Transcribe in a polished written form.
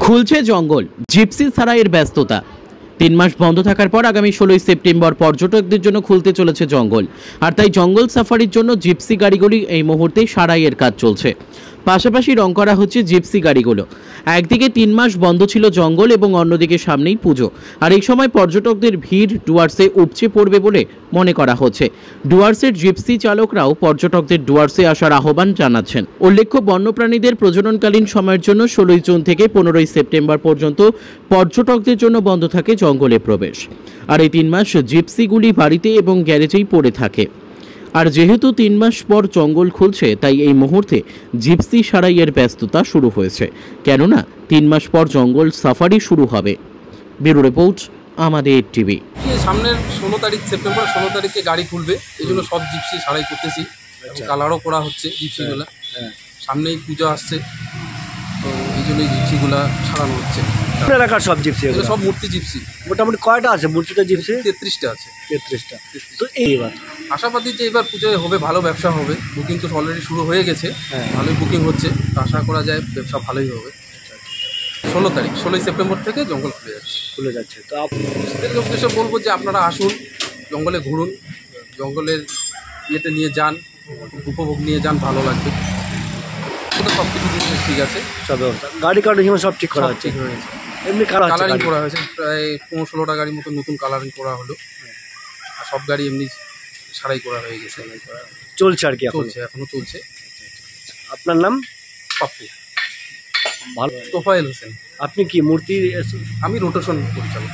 খুলছে জঙ্গল, জিপসি ছাড়াইয়ের ব্যস্ততা। ৩ মাস বন্ধ থাকার পর আগামী ১৬ই সেপ্টেম্বর পর্যটকদের জন্য খুলতে চলেছে জঙ্গল। আর তাই জঙ্গল সাফারির জন্য জিপসি গাড়িগুলি এই মুহূর্তে সারাইয়ের কাজ চলছে। পাশাপাশি রং করা হচ্ছে জিপসি গাড়িগুলো। একদিকে ৩ মাস বন্ধ ছিল জঙ্গল এবং অন্যদিকে সামনেই পুজো। আর এই সময় পর্যটকদের ভিড় ডুয়ার্সে উপচে পড়বে বলে মনে করা হচ্ছে। ডুয়ার্সের জিপসি চালকরাও পর্যটকদের ডুয়ার্সে আসার আহ্বান জানাচ্ছেন। উল্লেখ্য, বন্যপ্রাণীদের প্রজননকালীন সময়ের জন্য ১৬ই জুন থেকে ১৫ই সেপ্টেম্বর পর্যন্ত পর্যটকদের জন্য বন্ধ থাকে জঙ্গলে প্রবেশ। আর এই ৩ মাস জিপসিগুলি বাড়িতে এবং গ্যারেজেই পড়ে থাকে। আর যেহেতু ৩ মাস পর জঙ্গল খুলছে, তাই এই মুহূর্তে জিপসি সারাইয়ের ব্যস্ততা শুরু হয়েছে, কেননা ৩ মাস পর জঙ্গল সাফারি শুরু হবে। ব্যুরো রিপোর্ট, আমাদের টিভি। সামনের ১৬ তারিখ সেপ্টেম্বর ১৬ তারিখে গাড়ি খুলবে, এই জন্য সব জিপসি সারাই করতেছি। কালারও করা হচ্ছে জিপসিগুলো। সামনেই পূজা আসছে, তো এই জন্য এই জিপসিগুলো সারানো হচ্ছে। এলাকার সব জিপসি, সব মূর্তি জিপসি। মোটামুটি কয়টা আছে মূর্তিটা জিপসি? ৩৩টা আছে। ৩৩টা। তো এইবার আশাবাদী যে এবার পুজোয় হবে, ভালো ব্যবসা হবে। বুকিং তো অলরেডি শুরু হয়ে গেছে, ভালোই বুকিং হচ্ছে, তো আশা করা যায় ব্যবসা ভালোই হবে। ১৬ তারিখ ১৬ই সেপ্টেম্বর থেকে জঙ্গল খুলে যাচ্ছে। তো আপনাদের উদ্দেশ্যে বলবো যে আপনারা আসুন, জঙ্গলে ঘুরুন, জঙ্গলের ইয়েতে নিয়ে যান, উপভোগ নিয়ে যান, ভালো লাগবে। সব কিছু জিনিস ঠিক আছে, সব ব্যবস্থা, গাড়ি কার্ড সব ঠিক করা হচ্ছে। ঠিক হয়েছে, এমনি কালারিং করা হয়েছে, প্রায় ১৫-১৬টা গাড়ির মতো নতুন কালারিং করা হলো। আর সব গাড়ি এমনি সারাই করা হয়ে গেছে, চলছে আর কি, এখনো চলছে। আপনার নাম? পাপ্পু। ভালো। তোফায়েল হোসেন। আপনি কি মূর্তি? আমি রোটেশন পরিচালক।